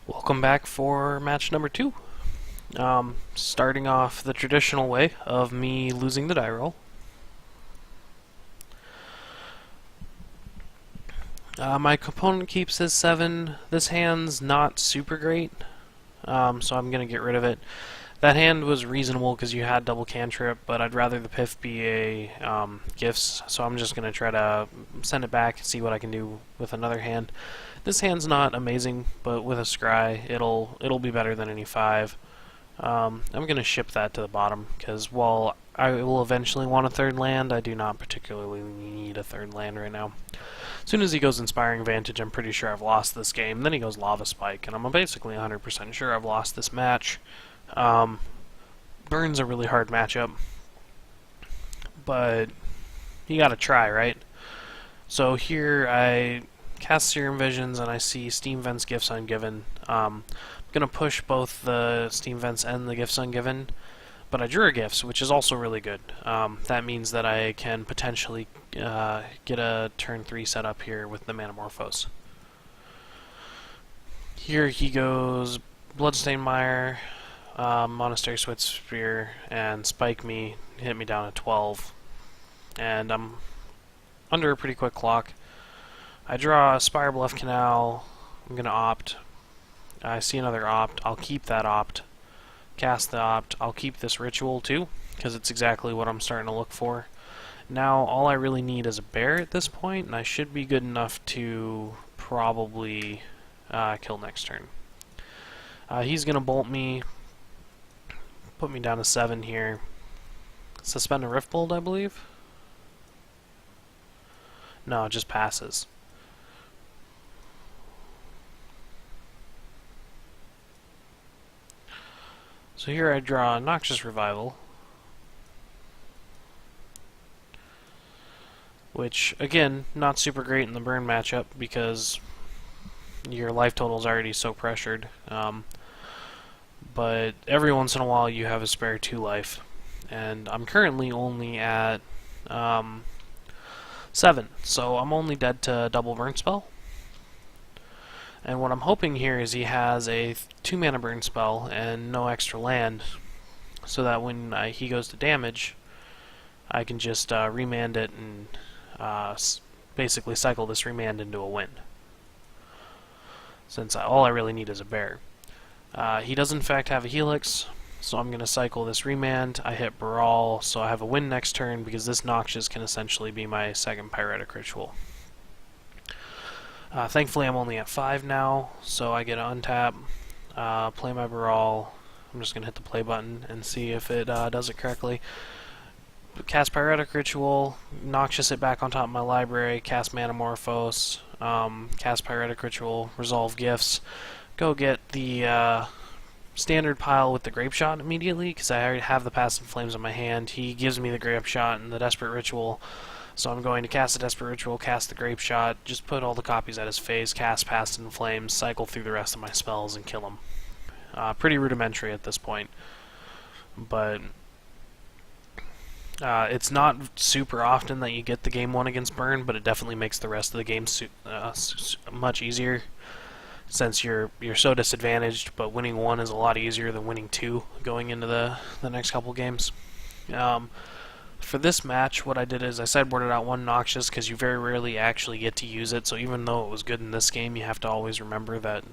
Welcome back for match number 2. Starting off the traditional way of me losing the die roll. My opponent keeps his 7. This hand's not super great, so I'm going to get rid of it. That hand was reasonable because you had double cantrip, but I'd rather the Piff be a gifts, so I'm just going to try to send it back and see what I can do with another hand. This hand's not amazing, but with a scry, it'll be better than any 5. I'm going to ship that to the bottom, because while I will eventually want a third land, I do not particularly need a third land right now. As soon as he goes Inspiring Vantage, I'm pretty sure I've lost this game. Then he goes Lava Spike, and I'm basically 100% sure I've lost this match. Burn's a really hard matchup, but you gotta try, right? So here I cast Serum Visions and I see Steam Vents Gifts Ungiven. I'm gonna push both the Steam Vents and the Gifts Ungiven, but I drew a Gifts, which is also really good. That means that I can potentially get a turn 3 set up here with the Manamorphose. Here he goes Bloodstained Mire, Monastery Switch Spear, and Spike me, hit me down at 12. And I'm under a pretty quick clock. I draw a Spire Bluff Canal. I'm going to opt. I see another opt. I'll keep that opt. Cast the opt. I'll keep this ritual too, because it's exactly what I'm starting to look for. Now all I really need is a bear at this point, and I should be good enough to probably kill next turn. He's going to bolt me, put me down to 7 here. Suspend a Riftbolt, I believe? No, it just passes. So here I draw Noxious Revival, which, again, not super great in the burn matchup because your life total is already so pressured. But every once in a while you have a spare 2 life, and I'm currently only at 7, so I'm only dead to double burn spell. And what I'm hoping here is he has a 2 mana burn spell and no extra land, so that when he goes to damage, I can just remand it and basically cycle this remand into a win. Since all I really need is a bear. He does in fact have a Helix, so I'm going to cycle this remand. I hit Brawl, so I have a win next turn because this Noxious can essentially be my second Pyretic Ritual. Thankfully I'm only at 5 now, so I get to untap, play my Brawl. I'm just going to hit the play button and see if it does it correctly. Cast Pyretic Ritual, Noxious it back on top of my library, cast Manamorphose, cast Pyretic Ritual, resolve Gifts, go get the standard pile with the Grape Shot immediately, because I already have the Past in Flames in my hand. He gives me the Grape Shot and the Desperate Ritual, so I'm going to cast the Desperate Ritual, cast the Grape Shot, just put all the copies at his face, cast Past in Flames, cycle through the rest of my spells, and kill him. Pretty rudimentary at this point, but it's not super often that you get the game 1 against Burn, but it definitely makes the rest of the game much easier, since you're so disadvantaged, but winning 1 is a lot easier than winning 2 going into the next couple games. For this match, what I did is I sideboarded out 1 Noxious because you very rarely actually get to use it, so even though it was good in this game, you have to always remember that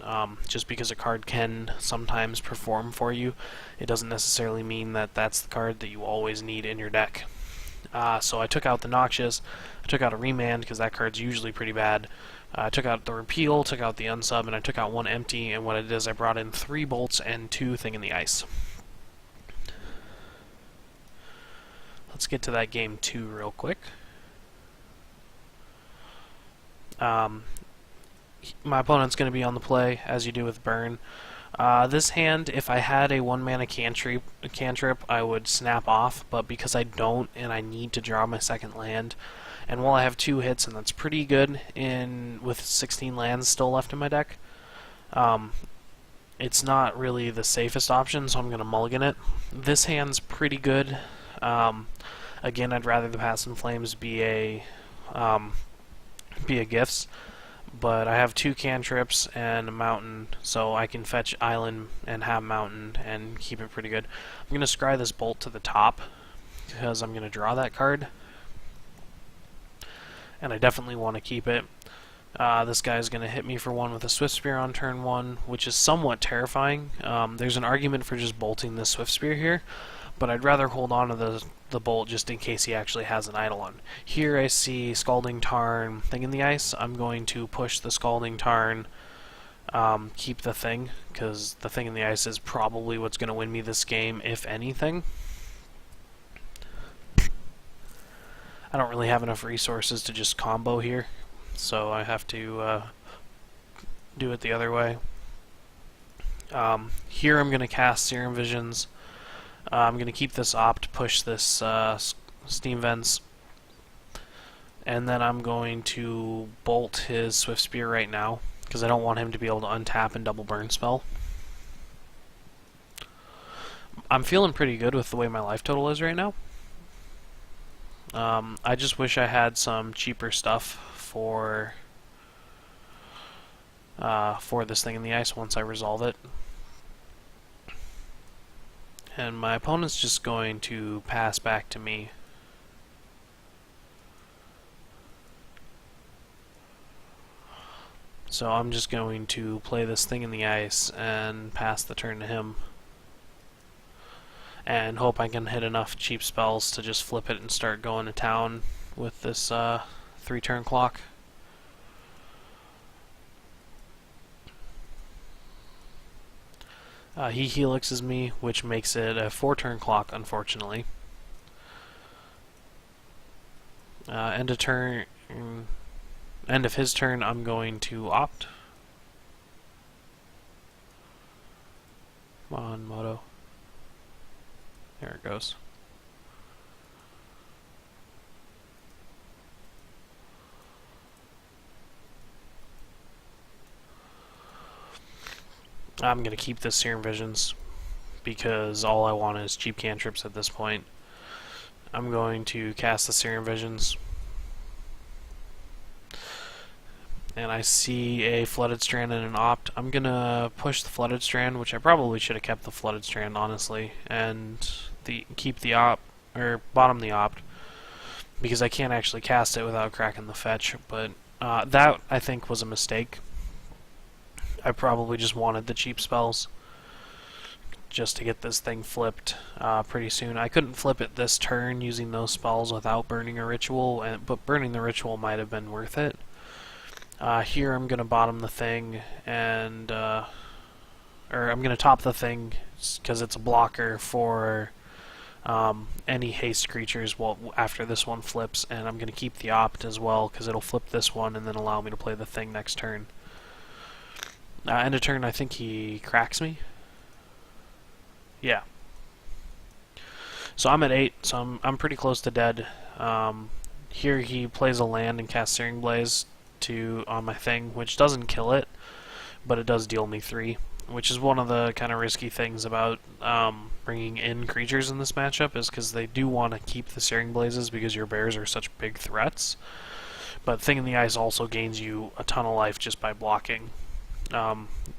just because a card can sometimes perform for you, it doesn't necessarily mean that that's the card that you always need in your deck. So I took out the Noxious, I took out a Remand because that card's usually pretty bad. I took out the Repeal, took out the Unsub, and I took out 1 Empty, and what I did is I brought in 3 Bolts and 2 Thing in the Ice. Let's get to that game 2 real quick. My opponent's going to be on the play, as you do with Burn. This hand, if I had a 1 mana cantrip, I would snap off, but because I don't and I need to draw my second land, and while I have 2 hits, and that's pretty good with 16 lands still left in my deck, it's not really the safest option, so I'm going to mulligan it. This hand's pretty good. Again, I'd rather the Past in Flames be a gifts, but I have 2 cantrips and a mountain, so I can fetch island and have mountain and keep it pretty good. I'm going to scry this bolt to the top because I'm going to draw that card, and I definitely want to keep it. This guy's going to hit me for 1 with a Swift Spear on turn 1, which is somewhat terrifying. There's an argument for just bolting this Swift Spear here, but I'd rather hold on to the bolt just in case he actually has an Eidolon. Here I see Scalding Tarn, Thing in the Ice. I'm going to push the Scalding Tarn, keep the Thing, because the Thing in the Ice is probably what's going to win me this game, if anything. I don't really have enough resources to just combo here, so I have to do it the other way. Here I'm going to cast Serum Visions. I'm going to keep this opt, push this Steam Vents, and then I'm going to bolt his Swift Spear right now, because I don't want him to be able to untap and double burn spell. I'm feeling pretty good with the way my life total is right now. I just wish I had some cheaper stuff for this Thing in the Ice once I resolve it. And my opponent's just going to pass back to me. So I'm just going to play this Thing in the Ice and pass the turn to him. And hope I can hit enough cheap spells to just flip it and start going to town with this 3-turn clock. He helixes me, which makes it a 4-turn clock, unfortunately. End of his turn, I'm going to opt. Come on, Moto. There it goes. I'm going to keep this Serum Visions because all I want is cheap cantrips at this point. I'm going to cast the Serum Visions. And I see a Flooded Strand and an opt. I'm going to push the Flooded Strand, which I probably should have kept the Flooded Strand, honestly, and keep the opt, or bottom the opt, because I can't actually cast it without cracking the fetch, but that, I think, was a mistake. I probably just wanted the cheap spells just to get this thing flipped pretty soon. I couldn't flip it this turn using those spells without burning a ritual, but burning the ritual might have been worth it. Here I'm going to bottom the thing, and or I'm going to top the thing because it's a blocker for any haste creatures after this one flips, and I'm going to keep the opt as well because it'll flip this one and then allow me to play the thing next turn. End of turn, I think he cracks me. Yeah. So I'm at 8, so I'm pretty close to dead. Here he plays a land and casts Searing Blaze on my thing, which doesn't kill it, but it does deal me 3, which is one of the kind of risky things about bringing in creatures in this matchup, is because they do want to keep the Searing Blazes because your bears are such big threats. But Thing in the Ice also gains you a ton of life just by blocking.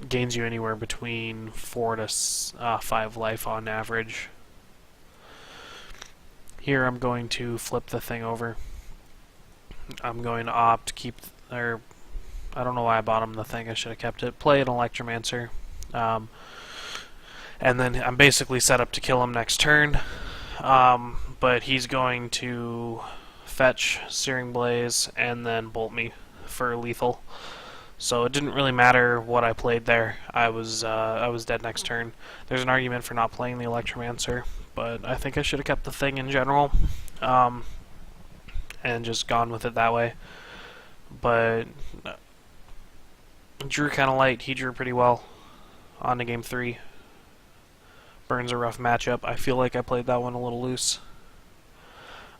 Gains you anywhere between 4 to 5 life on average. Here I'm going to flip the thing over. I'm going to opt, I don't know why I bottomed the thing, I should have kept it. Play an Electromancer. And then I'm basically set up to kill him next turn. But he's going to fetch Searing Blaze and then bolt me for lethal. So it didn't really matter what I played there. I was dead next turn. There's an argument for not playing the Electromancer, but I think I should have kept the thing in general, and just gone with it that way. But drew kind of light. He drew pretty well on to game 3. Burn's a rough matchup. I feel like I played that one a little loose.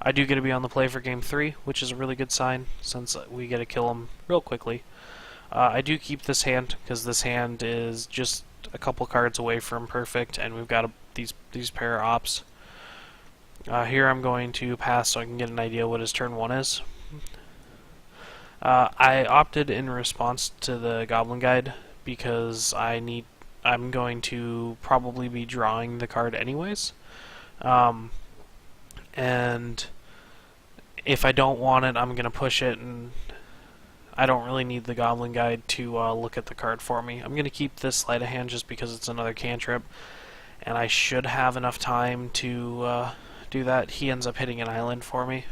I do get to be on the play for game 3, which is a really good sign since we get to kill him real quickly. I do keep this hand because this hand is just a couple cards away from perfect, and we've got these pair of ops. Here I'm going to pass so I can get an idea what his turn 1 is. I opted in response to the Goblin Guide because I'm going to probably be drawing the card anyways. And if I don't want it, I'm going to push it, and I don't really need the Goblin Guide to look at the card for me. I'm going to keep this Sleight of Hand just because it's another cantrip, and I should have enough time to do that. He ends up hitting an island for me.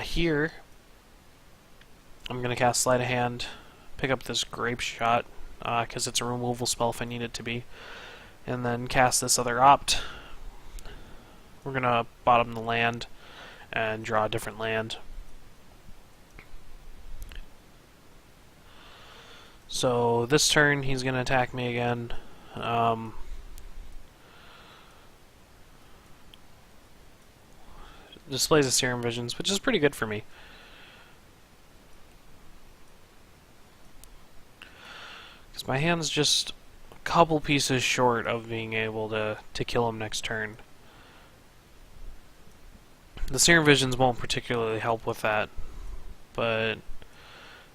Here, I'm going to cast Sleight of Hand, pick up this Grape Shot, because it's a removal spell if I need it to be, and then cast this other Opt. We're going to bottom the land and draw a different land. So this turn he's going to attack me again. Displays of Serum Visions, which is pretty good for me. Because my hand's just a couple pieces short of being able to kill him next turn. The Serum Visions won't particularly help with that, but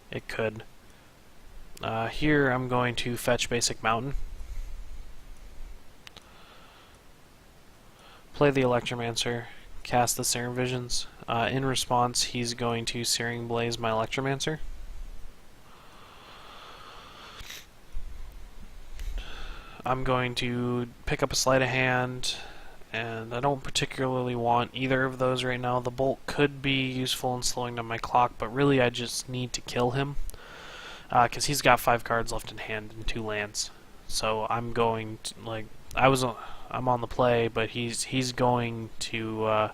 it could. Here I'm going to fetch Basic Mountain. Play the Electromancer, cast the Serum Visions. In response, he's going to Searing Blaze my Electromancer. I'm going to pick up a Sleight of Hand, and I don't particularly want either of those right now. The Bolt could be useful in slowing down my clock, but really I just need to kill him, because he's got 5 cards left in hand and 2 lands. So I'm going to, like, I'm on the play, but he's going to,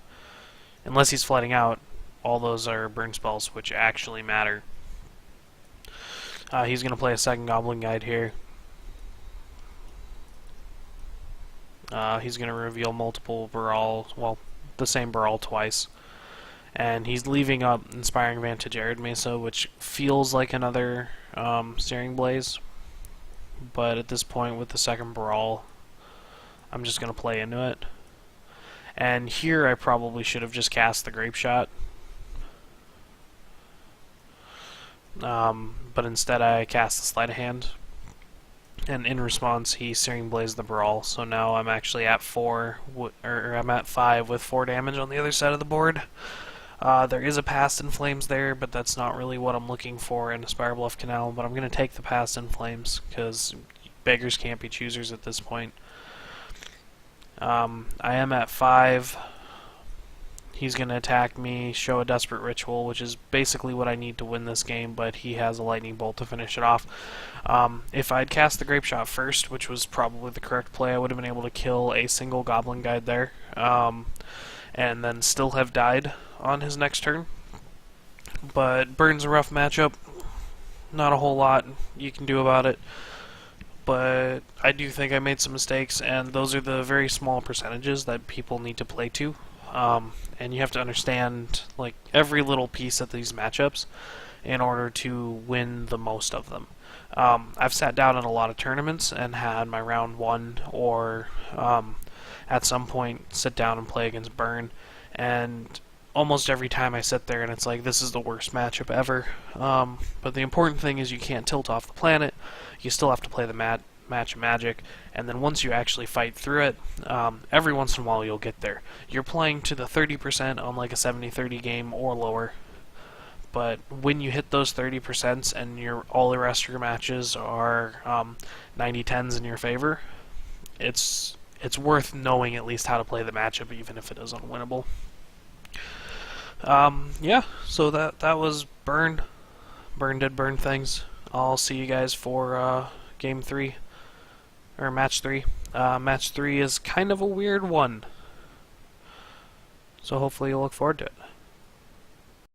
unless he's flooding out, all those are burn spells, which actually matter. He's going to play a second Goblin Guide here. He's going to reveal multiple Baral, well, the same Baral twice. And he's leaving up Inspiring Vantage Arid Mesa, which feels like another Searing Blaze. But at this point, with the second Baral, I'm just going to play into it. And here I probably should have just cast the Grape Shot. But instead I cast the Sleight of Hand. And in response, he Searing Blaze the Baral. So now I'm actually at 4, or I'm at 5 with 4 damage on the other side of the board. There is a Past in Flames there, but that's not really what I'm looking for in a Spirebluff Canal. But I'm going to take the Past in Flames, because beggars can't be choosers at this point. I am at 5. He's going to attack me, show a Desperate Ritual, which is basically what I need to win this game, but he has a Lightning Bolt to finish it off. If I'd cast the Grape Shot first, which was probably the correct play, I would have been able to kill a single Goblin Guide there, and then still have died on his next turn. But Burn's a rough matchup. Not a whole lot you can do about it. But I do think I made some mistakes, and those are the very small percentages that people need to play to. And you have to understand, like, every little piece of these matchups in order to win the most of them. I've sat down in a lot of tournaments and had my round 1 or at some point sit down and play against Burn, and almost every time I sit there and it's like, this is the worst matchup ever. But the important thing is you can't tilt off the planet. You still have to play the match Magic, and then once you actually fight through it, every once in a while you'll get there. You're playing to the 30% on like a 70-30 game or lower, but when you hit those 30% and all the rest of your matches are 90-10s in your favor, it's worth knowing at least how to play the matchup, even if it is unwinnable. Yeah, so that was Burn. Burn did Burn things. I'll see you guys for Game 3. Or Match 3. Match 3 is kind of a weird one. So hopefully you'll look forward to it.